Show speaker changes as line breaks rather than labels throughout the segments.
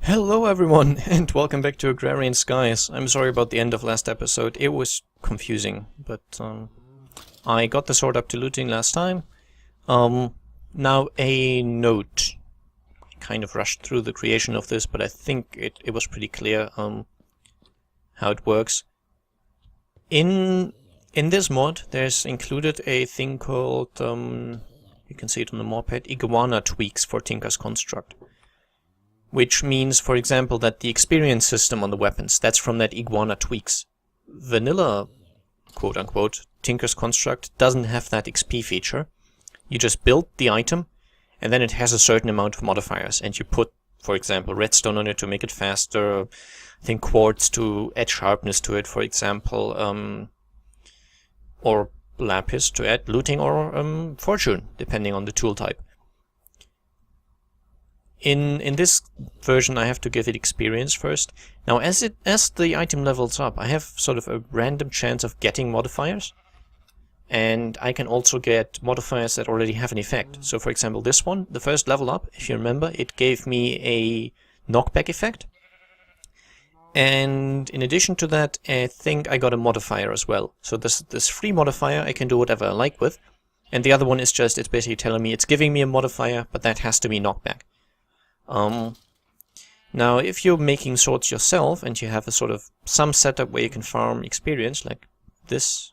Hello everyone, and welcome back to Agrarian Skies. I'm sorry about the end of last episode, it was confusing, but I got the sword up to looting last time. Now a note. I kind of rushed through the creation of this, but I think it was pretty clear how it works. In this mod, there's included a thing called, you can see it on the mod pad, iguana tweaks for Tinker's Construct. Which means, for example, that the experience system on the weapons, that's from that iguana tweaks. Vanilla, quote-unquote, Tinker's Construct doesn't have that XP feature. You just build the item, and then it has a certain amount of modifiers, and you put, for example, redstone on it to make it faster, I think quartz to add sharpness to it, for example, or lapis to add looting or fortune, depending on the tool type. In this version I have to give it experience first. Now as the item levels up, I have sort of a random chance of getting modifiers. And I can also get modifiers that already have an effect. So for example this one, the first level up, if you remember, it gave me a knockback effect. And in addition to that, I think I got a modifier as well. So this free modifier I can do whatever I like with. And the other one is just, it's basically telling me it's giving me a modifier, but that has to be knockback. Now if you're making swords yourself and you have a sort of some setup where you can farm experience like this,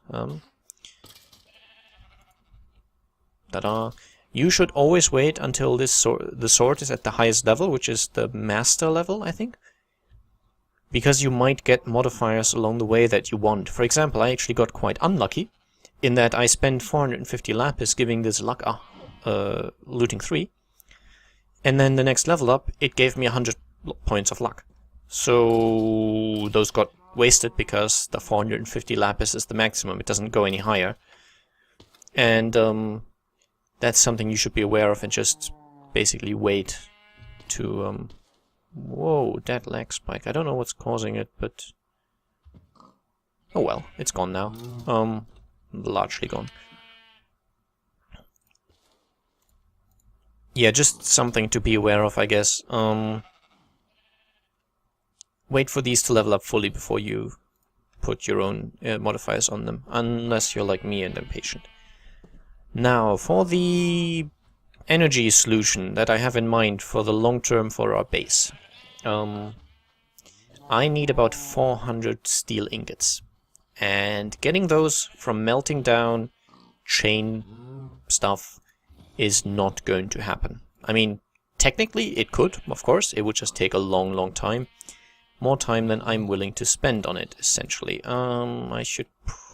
you should always wait until the sword is at the highest level, which is the master level, I think, because you might get modifiers along the way that you want. For example, I actually got quite unlucky in that I spent 450 lapis giving this luck looting 3. And then the next level up, it gave me 100 points of luck. So those got wasted because the 450 lapis is the maximum. It doesn't go any higher. And that's something you should be aware of and just basically wait to... Whoa, that lag spike. I don't know what's causing it, but... Oh well, it's gone now. Largely gone. Yeah, just something to be aware of, I guess. Wait for these to level up fully before you put your own modifiers on them, unless you're like me and impatient. Now, for the energy solution that I have in mind for the long term for our base. I need about 400 steel ingots. And getting those from melting down chain stuff is not going to happen. I mean, technically it could, of course, it would just take a long time. More time than I'm willing to spend on it, essentially. I should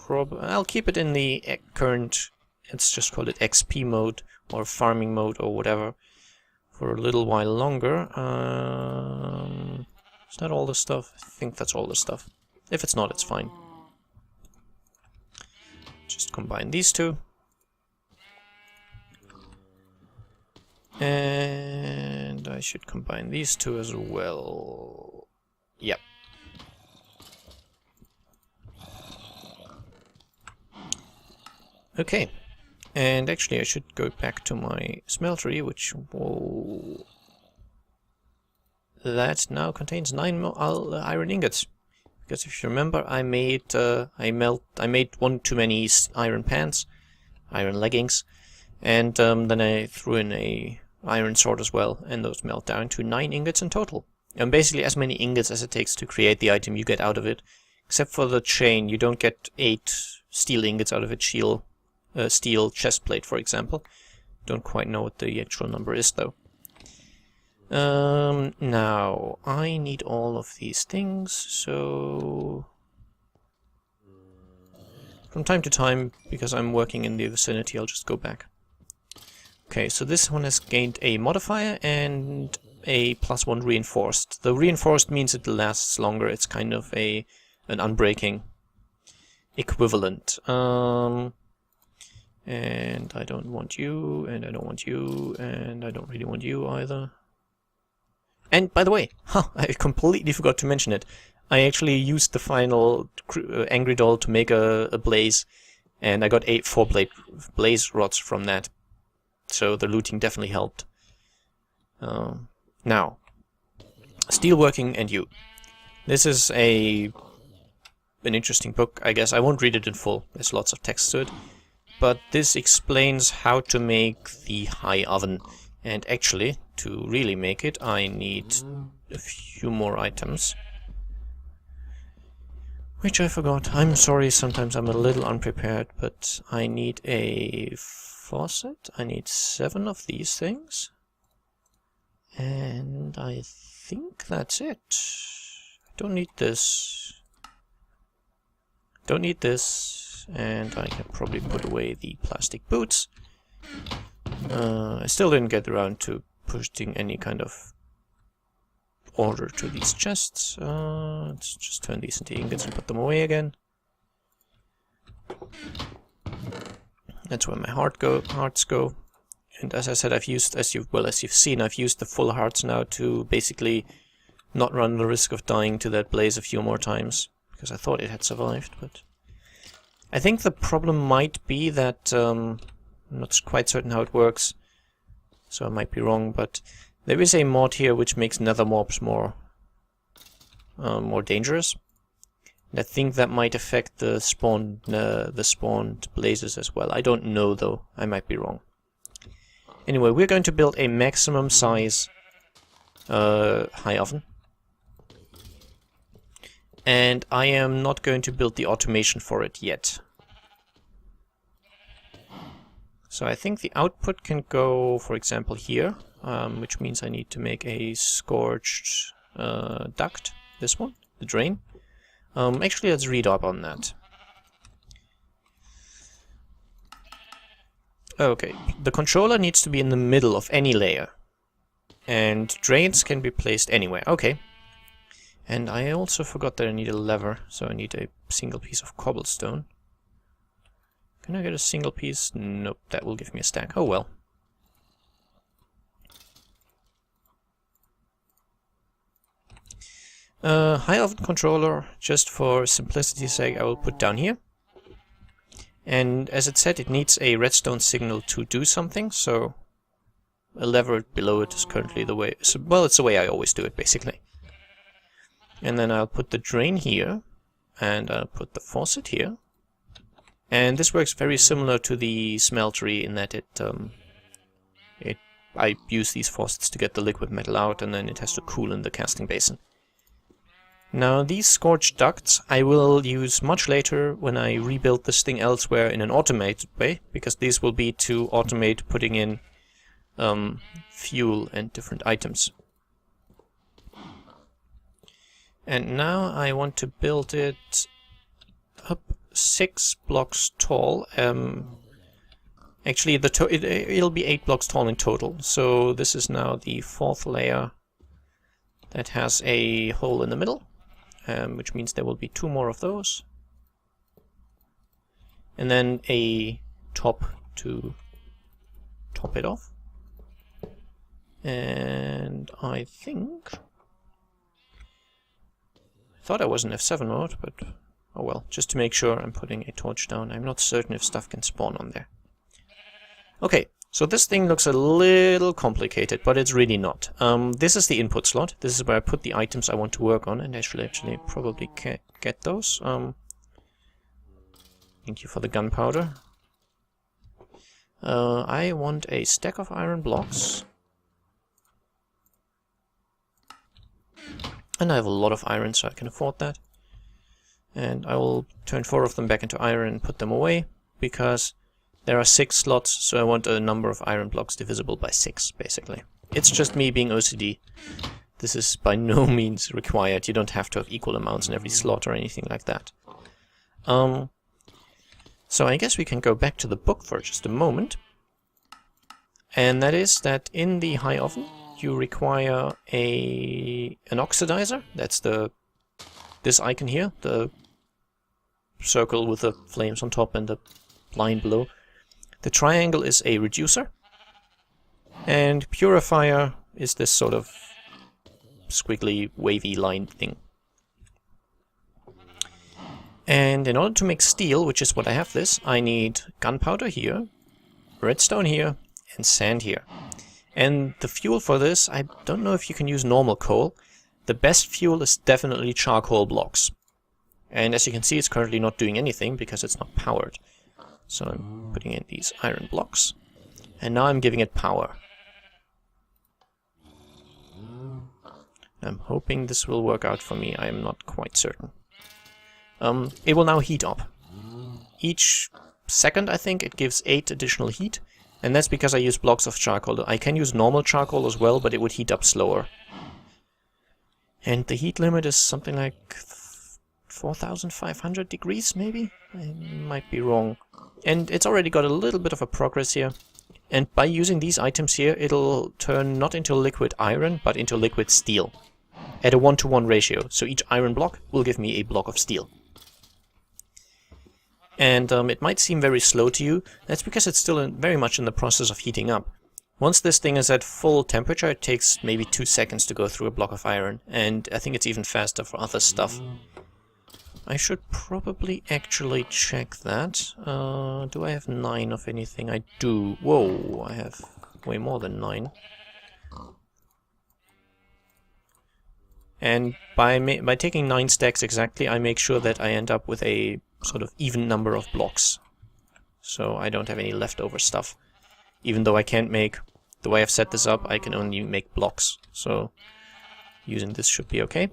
I'll keep it in the current, let's just call it XP mode, or farming mode, or whatever, for a little while longer. Is that all the stuff? I think that's all the stuff. If it's not, it's fine. Just combine these two. And I should combine these two as well. Yep. Okay. And actually I should go back to my smeltery, which... Whoa, that now contains 9 iron ingots. Because if you remember, I made one too many iron pants, iron leggings, and then I threw in a iron sword as well, and those melt down to 9 ingots in total. And basically as many ingots as it takes to create the item you get out of it. Except for the chain, you don't get 8 steel ingots out of a steel chest plate, for example. Don't quite know what the actual number is, though. Now, I need all of these things, so... From time to time, because I'm working in the vicinity, I'll just go back. Okay, so this one has gained a modifier and a +1 reinforced. The reinforced means it lasts longer. It's kind of an unbreaking equivalent. And I don't want you, and I don't want you, and I don't really want you either. And by the way, I completely forgot to mention it. I actually used the final angry doll to make a blaze, and I got 4 blaze rods from that. So the looting definitely helped. Now, Steelworking and You. This is an interesting book, I guess. I won't read it in full. There's lots of text to it. But this explains how to make the high oven. And actually, to really make it, I need a few more items. Which I forgot. I'm sorry, sometimes I'm a little unprepared, but I need a faucet. I need 7 of these things. And I think that's it. I don't need this. Don't need this. And I can probably put away the plastic boots. I still didn't get around to pushing any kind of order to these chests. Let's just turn these into ingots and put them away again. That's where my hearts go. And as I said, I've used, as you've seen, I've used the full hearts now to basically not run the risk of dying to that blaze a few more times, because I thought it had survived. But I think the problem might be that I'm not quite certain how it works, so I might be wrong, but there is a mod here which makes nether mobs more dangerous. And I think that might affect the spawned blazes as well. I don't know though. I might be wrong. Anyway, we're going to build a maximum size high oven. And I am not going to build the automation for it yet. So I think the output can go, for example, here, which means I need to make a scorched duct, this one, the drain. Actually, let's read up on that. Okay, the controller needs to be in the middle of any layer. And drains can be placed anywhere. Okay. And I also forgot that I need a lever, so I need a single piece of cobblestone. Can I get a single piece? Nope, that will give me a stack. Oh well. High oven controller, just for simplicity's sake, I will put down here. And as it said, it needs a redstone signal to do something, so a lever below it is currently the way... So, well, it's the way I always do it, basically. And then I'll put the drain here, and I'll put the faucet here. And this works very similar to the smeltery in that I use these faucets to get the liquid metal out, and then it has to cool in the casting basin. Now these scorched ducts I will use much later when I rebuild this thing elsewhere in an automated way, because these will be to automate putting in fuel and different items. And now I want to build it up 6 blocks tall. Actually, it'll be 8 blocks tall in total. So this is now the 4th layer that has a hole in the middle, which means there will be 2 more of those. And then a top to top it off. And I thought I was in F7 mode, but oh well, just to make sure I'm putting a torch down. I'm not certain if stuff can spawn on there. Okay, so this thing looks a little complicated, but it's really not. This is the input slot. This is where I put the items I want to work on, and actually probably can't get those. Thank you for the gunpowder. I want a stack of iron blocks. And I have a lot of iron, so I can afford that. And I will turn 4 of them back into iron and put them away, because there are 6 slots, so I want a number of iron blocks divisible by 6, basically. It's just me being OCD. This is by no means required. You don't have to have equal amounts in every slot or anything like that. So I guess we can go back to the book for just a moment. And that is that in the high oven, you require an oxidizer. That's this icon here, the circle with the flames on top and the line below. The triangle is a reducer, and purifier is this sort of squiggly, wavy line thing. And in order to make steel, which is what I have this, I need gunpowder here, redstone here, and sand here. And the fuel for this, I don't know if you can use normal coal. the best fuel is definitely charcoal blocks. And as you can see, it's currently not doing anything because it's not powered. So I'm putting in these iron blocks. And now I'm giving it power. I'm hoping this will work out for me. I am not quite certain. It will now heat up. Each second, I think, it gives 8 additional heat. And that's because I use blocks of charcoal. I can use normal charcoal as well, but it would heat up slower. And the heat limit is something like 4,500 degrees, maybe? I might be wrong. And it's already got a little bit of a progress here. And by using these items here, it'll turn not into liquid iron, but into liquid steel. At a 1-to-1 ratio. So each iron block will give me a block of steel. And it might seem very slow to you. That's because it's still very much in the process of heating up. Once this thing is at full temperature, it takes maybe 2 seconds to go through a block of iron. And I think it's even faster for other stuff. I should probably actually check that. Do I have 9 of anything? I do. Whoa, I have way more than 9. And by taking 9 stacks exactly, I make sure that I end up with a sort of even number of blocks. So I don't have any leftover stuff. Even though I can't make, the way I've set this up, I can only make blocks. So using this should be okay.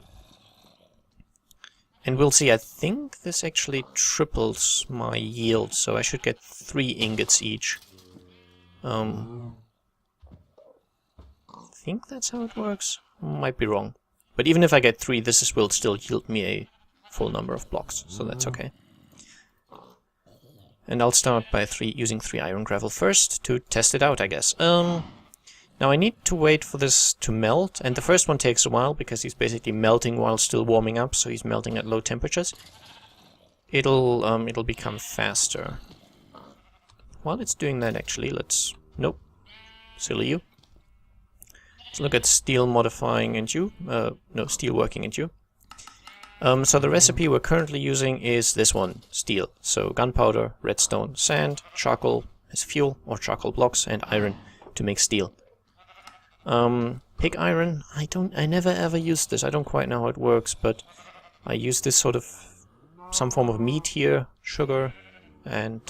And we'll see, I think this actually triples my yield, so I should get 3 ingots each. I think that's how it works. Might be wrong. But even if I get 3, this will still yield me a full number of blocks, so that's okay. And I'll start by using 3 iron gravel first to test it out, I guess. Now I need to wait for this to melt, and the first one takes a while because he's basically melting while still warming up, so he's melting at low temperatures. It'll become faster. While it's doing that, actually, nope, silly you. Let's look at steel modifying and you. No, steel working and you. So the recipe we're currently using is this one, steel. So gunpowder, redstone, sand, charcoal as fuel, or charcoal blocks, and iron to make steel. Pig iron, I never ever used this. I don't quite know how it works, but I use this sort of, some form of meat here, sugar, and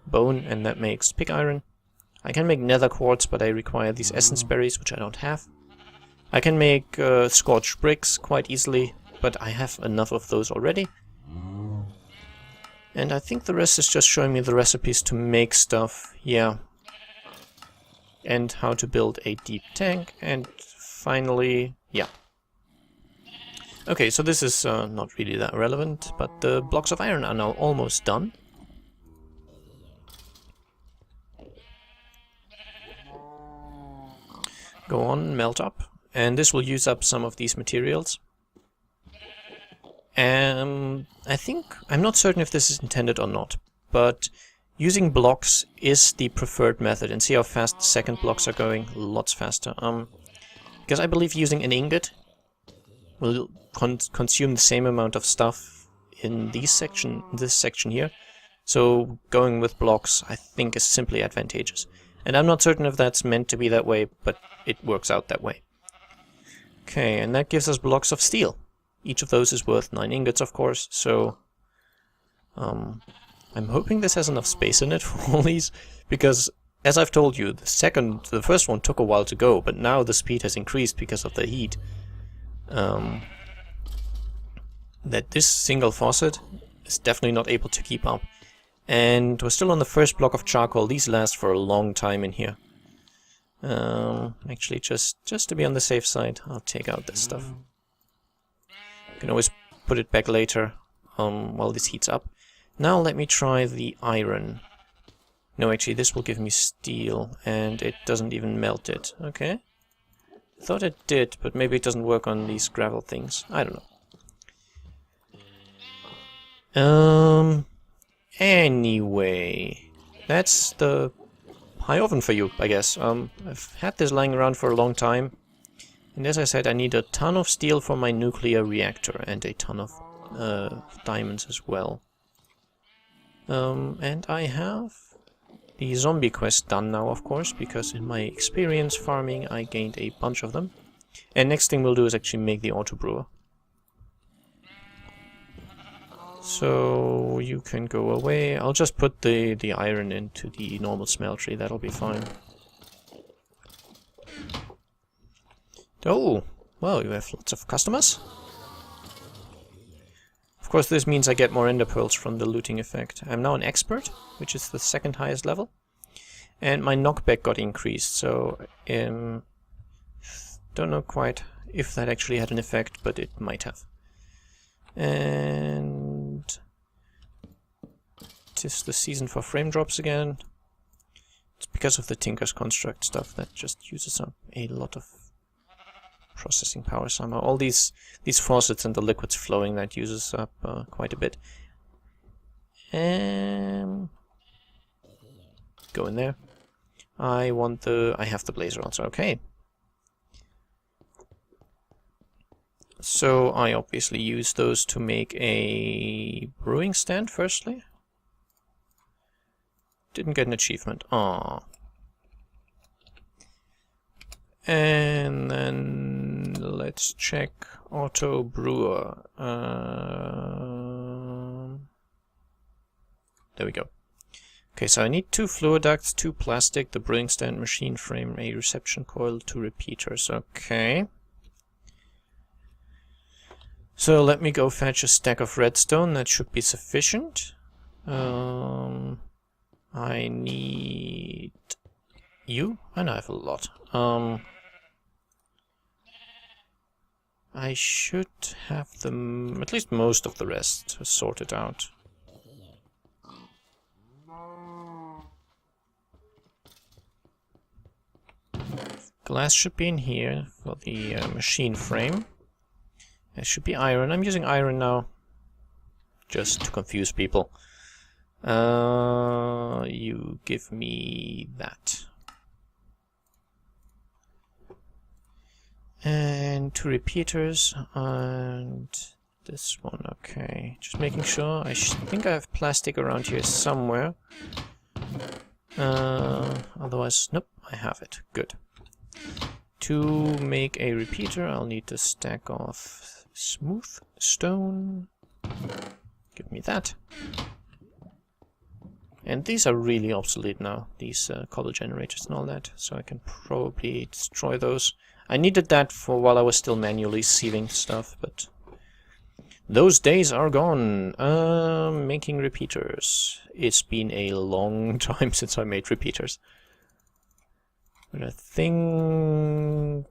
bone, and that makes pig iron. I can make nether quartz, but I require these essence berries, which I don't have. I can make scorched bricks quite easily, but I have enough of those already. And I think the rest is just showing me the recipes to make stuff, yeah. And how to build a deep tank, and finally, yeah. Okay, so this is not really that relevant, but the blocks of iron are now almost done. Go on, melt up, and this will use up some of these materials. I think, I'm not certain if this is intended or not, but using blocks is the preferred method, and see how fast the second blocks are going, lots faster. Because I believe using an ingot will consume the same amount of stuff in this section here, so going with blocks I think is simply advantageous. And I'm not certain if that's meant to be that way, but it works out that way. Okay, and that gives us blocks of steel. Each of those is worth 9 ingots, of course, so I'm hoping this has enough space in it for all these, because as I've told you, the first one took a while to go, but now the speed has increased because of the heat. That this single faucet is definitely not able to keep up. And we're still on the first block of charcoal. These last for a long time in here. Actually, just to be on the safe side, I'll take out this stuff. You can always put it back later while this heats up. Now let me try the iron. No, actually, this will give me steel, and it doesn't even melt it. Okay. I thought it did, but maybe it doesn't work on these gravel things. I don't know. Anyway, that's the high oven for you, I guess. I've had this lying around for a long time, and as I said, I need a ton of steel for my nuclear reactor, and a ton of diamonds as well. And I have the zombie quest done now, of course, because in my experience farming I gained a bunch of them. And next thing we'll do is actually make the auto brewer. So you can go away. I'll just put the iron into the normal smeltery. That'll be fine. Oh, well, you have lots of customers. Of course, this means I get more ender pearls from the looting effect. I'm now an expert, which is the second highest level. And my knockback got increased, so don't know quite if that actually had an effect, but it might have. And tis the season for frame drops again. It's because of the Tinker's Construct stuff that just uses up a lot of processing power somehow. All these faucets and the liquids flowing, that uses up quite a bit. Go in there. I have the blazer also, okay. So I obviously use those to make a brewing stand firstly. Didn't get an achievement. Aww. And then let's check auto brewer. There we go. Okay, so I need 2 fluid ducts, 2 plastic, the brewing stand, machine frame, a reception coil, 2 repeaters. Okay. So let me go fetch a stack of redstone. That should be sufficient. I need you, and I have a lot. I should have them, at least most of the rest, sorted out. Glass should be in here for the machine frame. There should be iron. I'm using iron now, just to confuse people. You give me that. And 2 repeaters, and this one, okay. Just making sure. I think I have plastic around here somewhere. Otherwise, nope, I have it. Good. To make a repeater, I'll need a stack of smooth stone. Give me that. And these are really obsolete now, these cobble generators and all that, so I can probably destroy those. I needed that for while I was still manually sieving stuff, but those days are gone. Making repeaters. It's been a long time since I made repeaters. But I think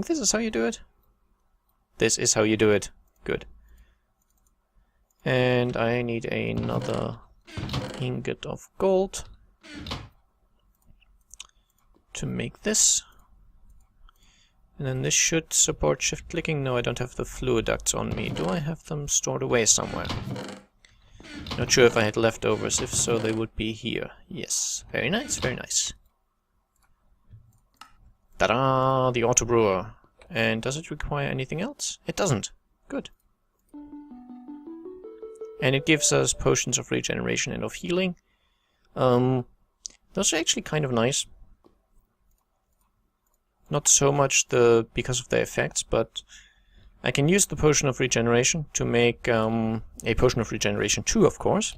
this is how you do it? This is how you do it. Good. And I need another ingot of gold to make this. And then this should support shift clicking. No, I don't have the fluid ducts on me. Do I have them stored away somewhere? Not sure if I had leftovers. If so, they would be here. Yes. Very nice, very nice. Ta-da! The auto brewer. And does it require anything else? It doesn't. Good. And it gives us potions of regeneration and of healing. Those are actually kind of nice. Not so much because of their effects, but I can use the potion of regeneration to make a potion of regeneration 2, of course.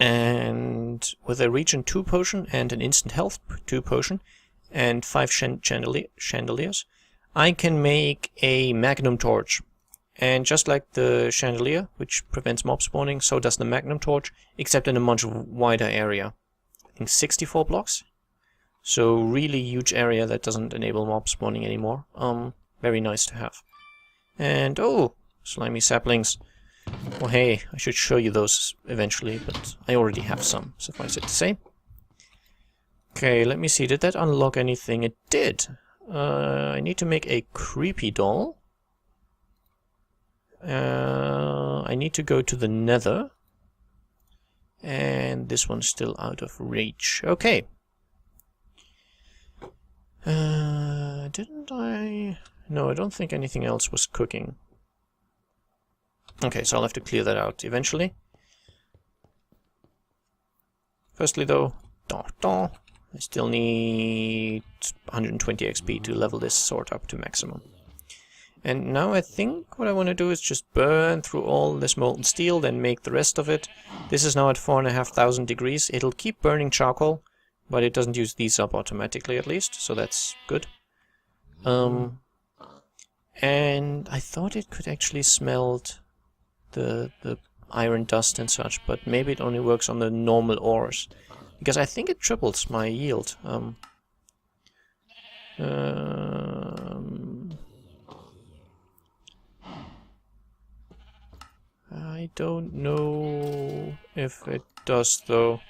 And with a regen 2 potion and an instant health 2 potion and 5 chandeliers, I can make a magnum torch. And just like the chandelier, which prevents mob spawning, so does the magnum torch, except in a much wider area. I think 64 blocks. So really huge area that doesn't enable mob spawning anymore. Very nice to have. And oh, slimy saplings. Well, hey, I should show you those eventually, but I already have some, suffice it to say. Okay, let me see, did that unlock anything? It did. I need to make a creepy doll. I need to go to the nether. And this one's still out of reach. Okay. Didn't I? No, I don't think anything else was cooking. Okay, so I'll have to clear that out eventually. Firstly though, I still need 120 XP to level this sword up to maximum. And now I think what I want to do is just burn through all this molten steel, then make the rest of it. This is now at 4,500 degrees. It'll keep burning charcoal, but it doesn't use these up automatically at least, so that's good. And I thought it could actually smelt the iron dust and such, but maybe it only works on the normal ores. Because I think it triples my yield. I don't know if it does though.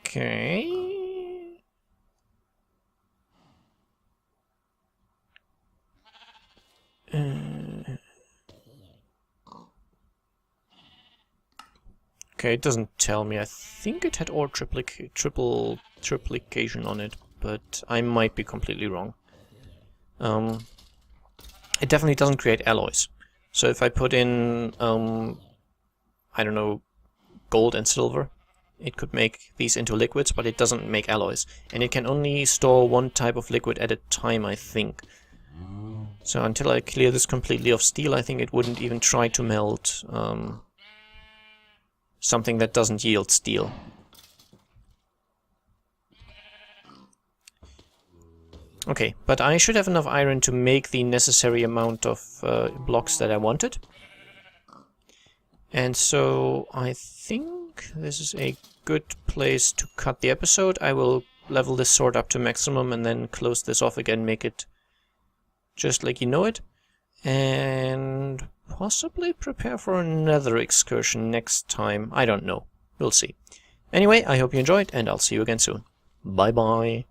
Okay. Okay, it doesn't tell me. I think it had ore triplication on it, but I might be completely wrong. It definitely doesn't create alloys. So if I put in, I don't know, gold and silver, it could make these into liquids, but it doesn't make alloys. And it can only store one type of liquid at a time, I think. So until I clear this completely of steel, I think it wouldn't even try to melt something that doesn't yield steel. Okay, but I should have enough iron to make the necessary amount of blocks that I wanted. And so I think this is a good place to cut the episode. I will level this sword up to maximum and then close this off again, make it just like you know it. And possibly prepare for another excursion next time. I don't know. We'll see. Anyway, I hope you enjoyed, and I'll see you again soon. Bye bye.